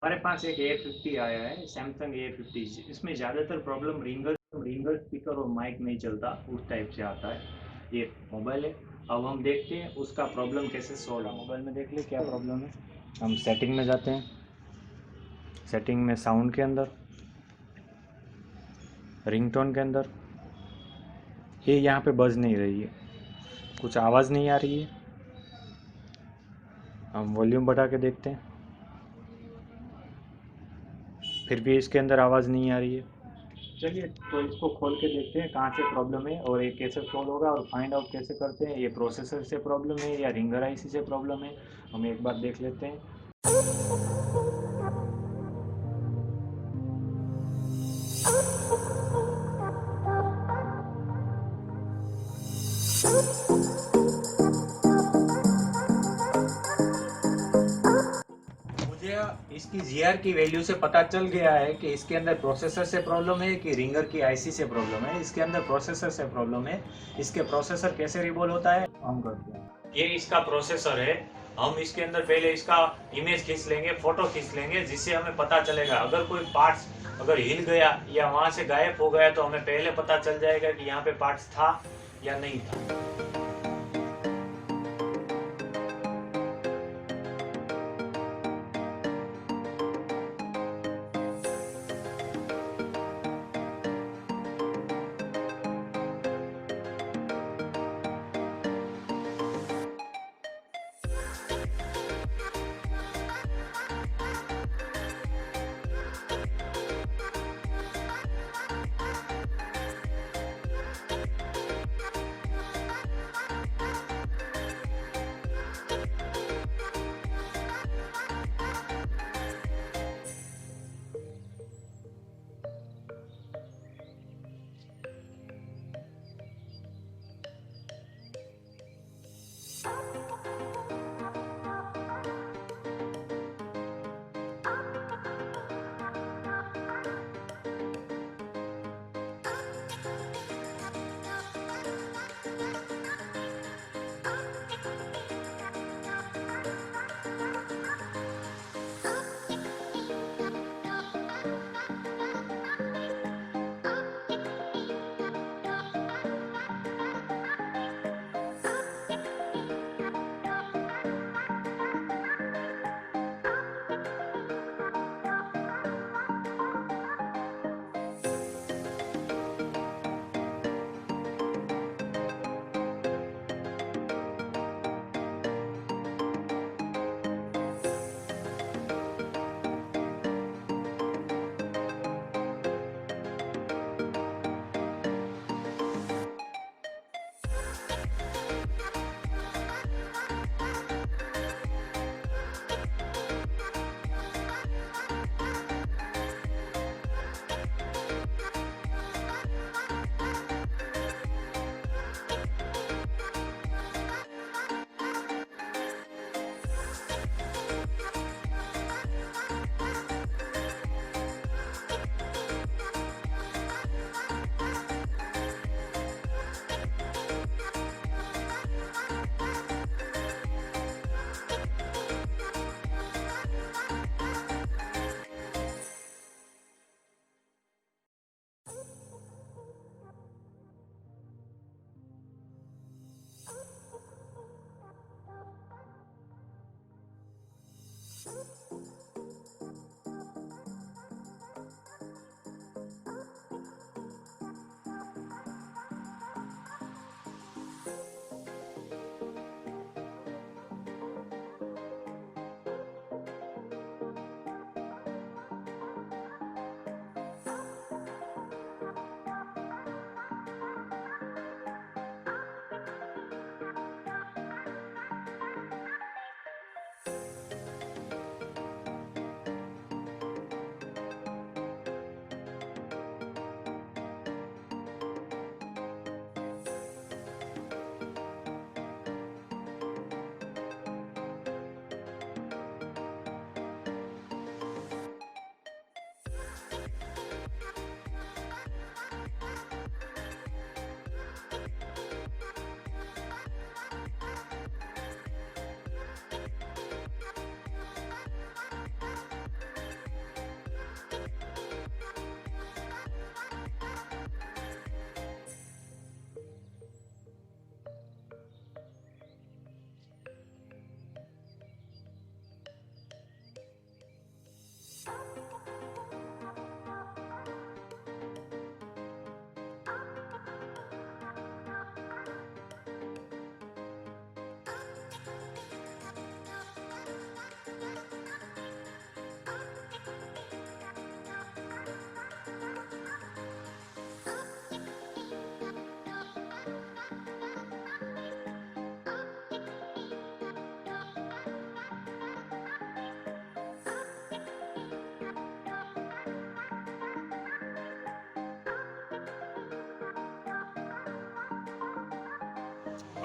हमारे पास एक A50 आया है, सैमसंग A50। इसमें ज़्यादातर प्रॉब्लम रिंगर स्पीकर और माइक नहीं चलता, उस टाइप से आता है। ये मोबाइल है। अब हम देखते हैं उसका प्रॉब्लम कैसे सॉल्व। मोबाइल में देख ले क्या प्रॉब्लम है। हम सेटिंग में जाते हैं, सेटिंग में साउंड के अंदर, रिंगटोन के अंदर, ये यहाँ पे बज नहीं रही है, कुछ आवाज़ नहीं आ रही है। हम वॉल्यूम बढ़ा के देखते हैं, फिर भी इसके अंदर आवाज़ नहीं आ रही है। चलिए तो इसको खोल के देखते हैं कहाँ से प्रॉब्लम है और ये कैसे सॉल्व होगा, और फाइंड आउट कैसे करते हैं ये प्रोसेसर से प्रॉब्लम है या रिंगर आईसी से प्रॉब्लम है। हम एक बार देख लेते हैं। मुझे इसकी जीआर की वैल्यू से पता चल गया है कि इसके अंदर प्रोसेसर से प्रॉब्लम है कि रिंगर की आईसी से प्रॉब्लम है। इसके अंदर प्रोसेसर से प्रॉब्लम है। इसके प्रोसेसर कैसे रिबॉल होता है हम करते हैं। ये इसका प्रोसेसर है। हम इसके अंदर पहले इसका इमेज खींच लेंगे, फोटो खींच लेंगे, जिससे हमें पता चलेगा अगर कोई पार्ट्स अगर हिल गया या वहां से गायब हो गया तो हमें पहले पता चल जाएगा कि यहाँ पे पार्ट्स था या नहीं था।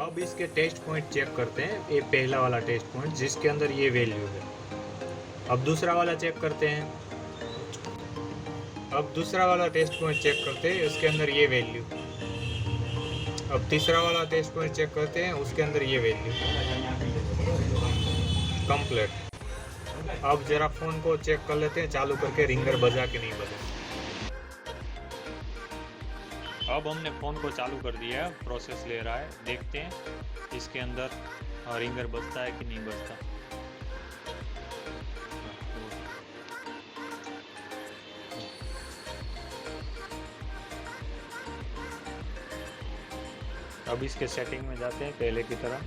अब इसके टेस्ट पॉइंट चेक करते हैं। ये पहला वाला टेस्ट पॉइंट जिसके अंदर ये वैल्यू है। अब दूसरा वाला चेक करते हैं। अब दूसरा वाला टेस्ट पॉइंट चेक करते हैं, उसके अंदर ये वैल्यू। अब तीसरा वाला टेस्ट पॉइंट चेक करते हैं, उसके अंदर ये वैल्यू। कंप्लीट। अब जरा फोन को चेक कर लेते हैं चालू करके, रिंगर बजा के नहीं बजा। अब हमने फ़ोन को चालू कर दिया है, प्रोसेस ले रहा है। देखते हैं इसके अंदर रिंगर बजता है कि नहीं बजता। अब इसके सेटिंग में जाते हैं पहले की तरह।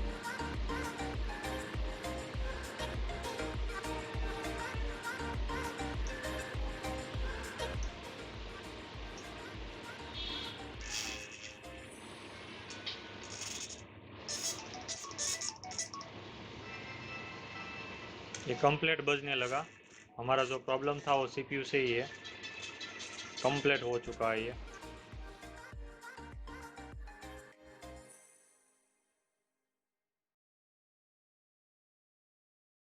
ये कंप्लीट बजने लगा। हमारा जो प्रॉब्लम था वो सीपीयू से ही है। कंप्लीट हो चुका है ये।